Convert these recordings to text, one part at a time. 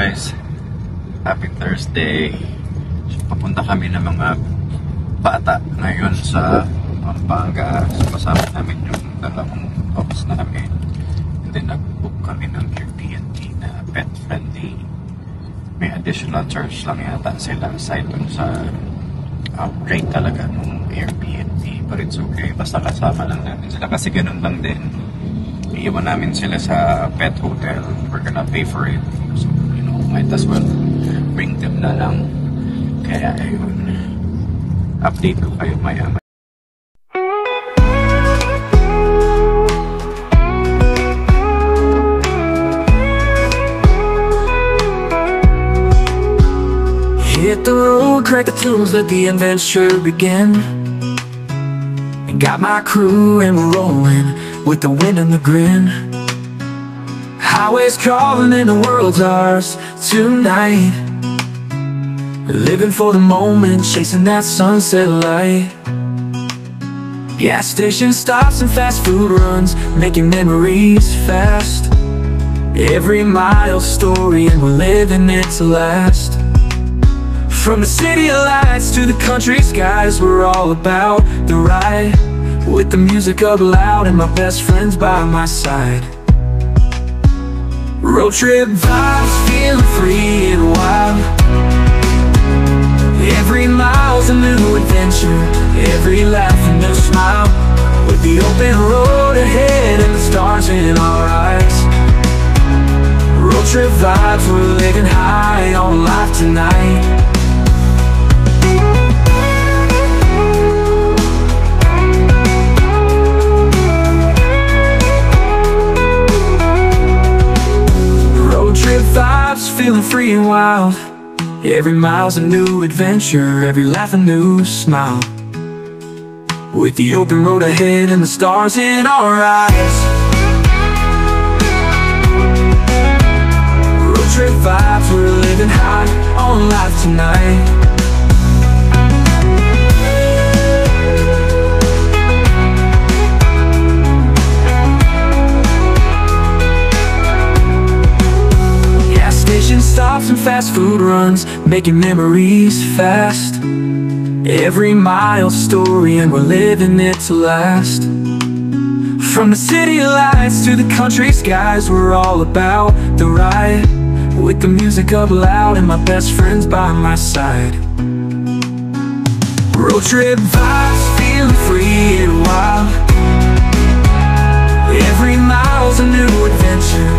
guys, happy Thursday. So, papunta kami ng mga bata ngayon sa Pampanga. So, kasama namin yung dalawang dogs namin. And then nag-book kami ng Airbnb na pet friendly. May additional charge lang yata sila aside dun sa rate talaga ng Airbnb. But it's okay, basta kasama lang namin sila kasi ganun lang din. Iiwan namin sila sa pet hotel. We're gonna pay for it. So, you know, might as well bring them na lang. Kaya, ayun. Update ko kayo maya. Hit the road, crack the tunes, let the adventure begin. And got my crew and we're rolling with the wind and the grin. Highways calling and the world's ours tonight. Living for the moment, chasing that sunset light. Gas station stops and fast food runs, making memories fast. Every mile's story and we're living it to last. From the city of lights to the country skies, we're all about the ride. With the music up loud and my best friends by my side. Road trip vibes, feeling free and wild. Every mile's a new adventure, every laugh a new smile. With the open road ahead and the stars in our eyes. Road trip vibes, we're living high on life tonight. Vibes, feeling free and wild. Every mile's a new adventure, every laugh a new smile. With the open road ahead and the stars in our eyes. Road trip vibes, we're living high on life tonight. Stops and fast food runs, making memories fast. Every mile's story and we're living it to last. From the city lights to the country skies, we're all about the ride. With the music up loud and my best friends by my side. Road trip vibes, feeling free and wild. Every mile's a new adventure,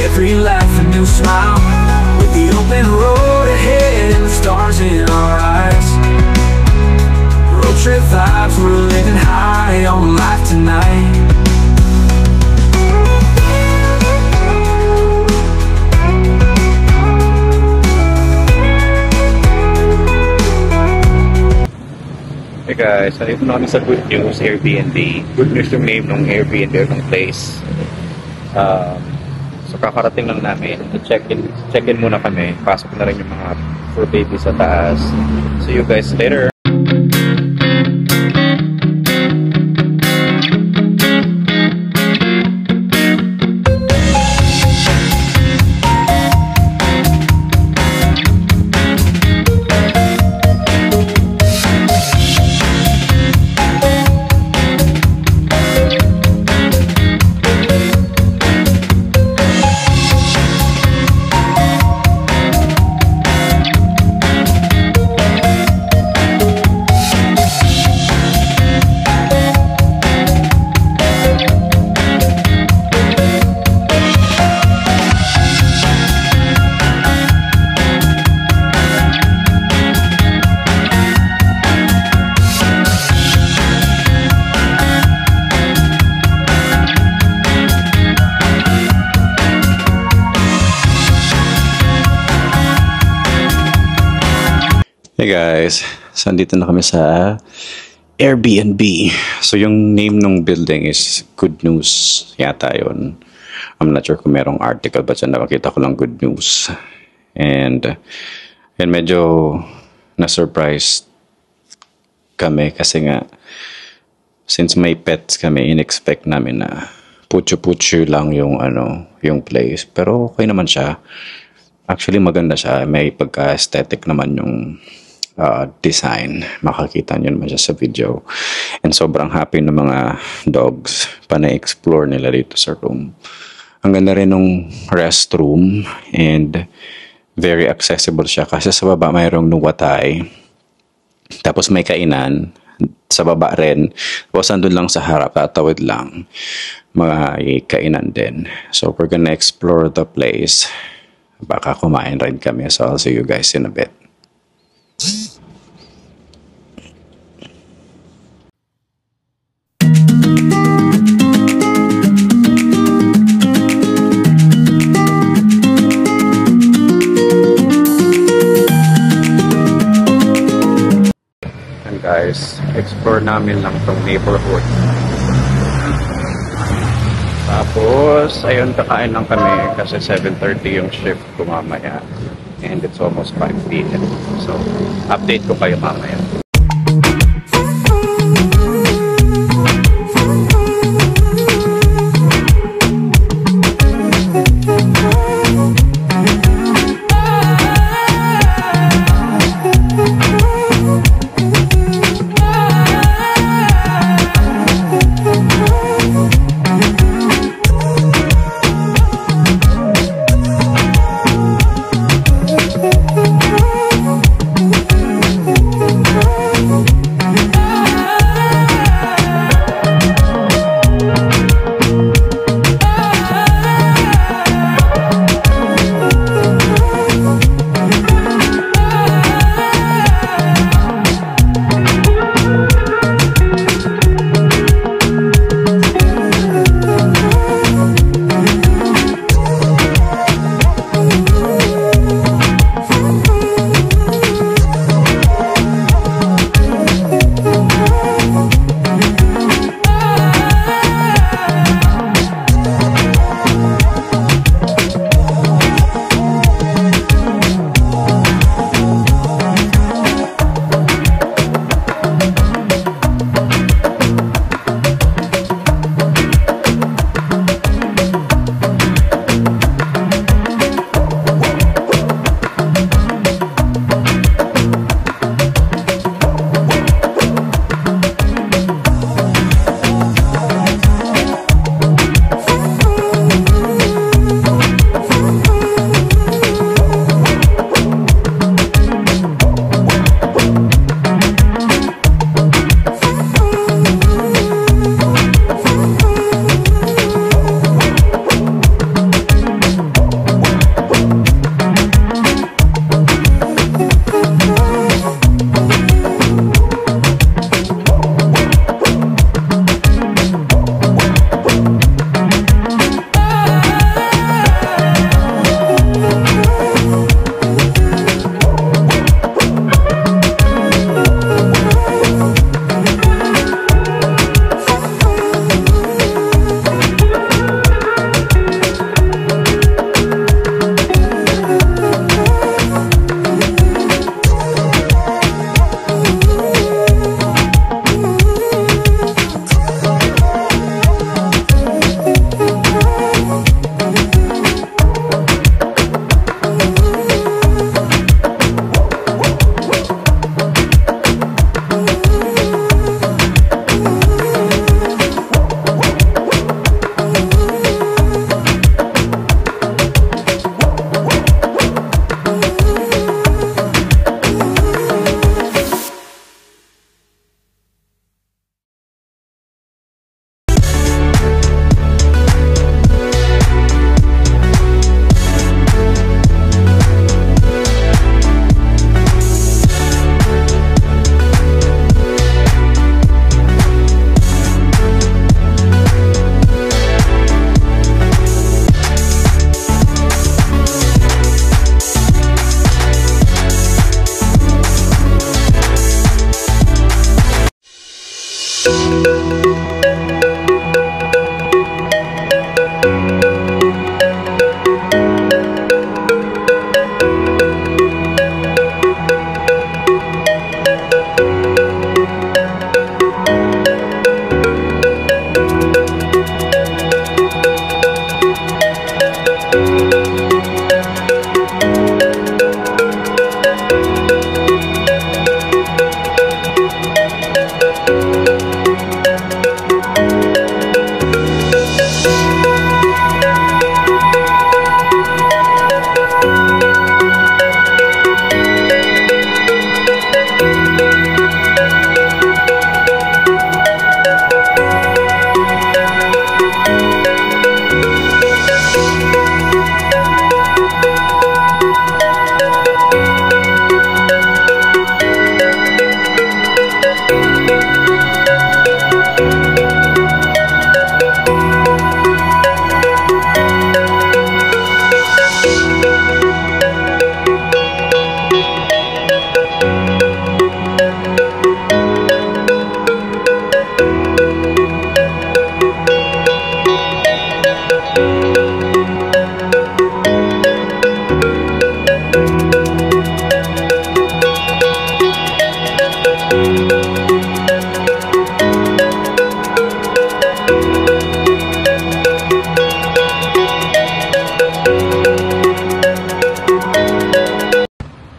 every laugh a new smile. With the open road ahead and the stars in our eyes. Road trip vibes, we're living high on life tonight. Hey guys, nandito na kami sa Good News Airbnb. Good News yung name ng Airbnb ng place. So kakarating lang namin. Check-in muna kami. Pasok na rin yung mga fur baby sa taas. See you guys later. Hey guys, so andito na kami sa Airbnb. So yung name ng building is Good News yata yun. I'm not sure kung merong article but nakakita ko lang Good News. And medyo na-surprise kami kasi nga since may pets kami, in-expect namin na putyo-putyo lang yung yung place. Pero okay naman siya. Actually, maganda siya. May pagka-aesthetic naman yung design. Makakita nyo naman siya sa video. And sobrang happy ng mga dogs pa na-explore nila dito sa room. Ang ganda rin ng restroom and very accessible siya kasi sa baba mayroong nuwatay. Tapos may kainan sa baba rin. Tapos andun lang sa harap, tatawid lang. May kainan din. So we're gonna explore the place. Baka kumain rin kami. So I'll see you guys in a bit. And guys, explore namin lang tong neighborhood. Tapos, ayun, kakain lang kami kasi 7:30 yung shift ko mamaya. And it's almost 5 p.m. So, update ko kayo mamaya.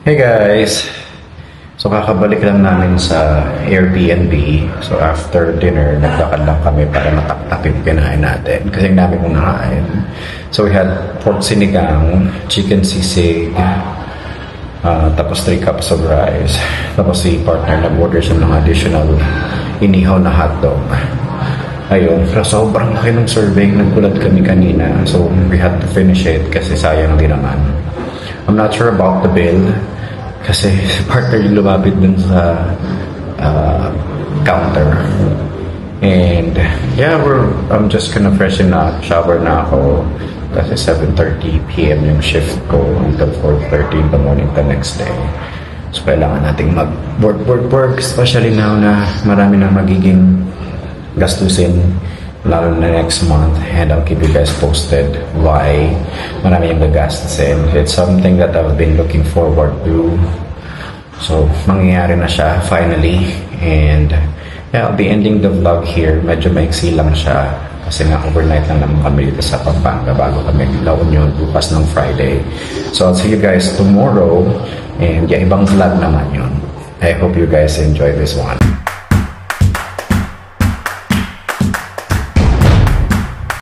Hey guys! So kakabalik lang namin sa Airbnb. So after dinner, naglakad lang kami para mataktak yung kinain natin. Kasi ang dami kong nakain. So we had pork sinigang, chicken sisig, tapos 3 cups of rice. Tapos si partner nag-order siya ng additional inihaw na hotdog. Ayun, pero sobrang laki ng serving. Nagkulat kami kanina. So we had to finish it kasi sayang din naman. I'm not sure about the bill kasi partner yung lumapit dun sa counter. And yeah, I'm just gonna freshen up, shower na ako kasi 7:30 p.m. yung shift ko until 4:30 in the morning the next day. So kailangan nating mag-work, especially now na marami na magiging gastusin lalo na next month, and I'll keep you guys posted why marami yung gagastusin. It's something that I've been looking forward to. So, mangyayari na siya finally, and yeah, I'll be ending the vlog here. Medyo maiksi lang siya kasi nga overnight lang naman kami dito sa Pampanga bago kami La Union bukas ng Friday. So, I'll see you guys tomorrow, and yeah, ibang vlog naman yun. I hope you guys enjoy this one.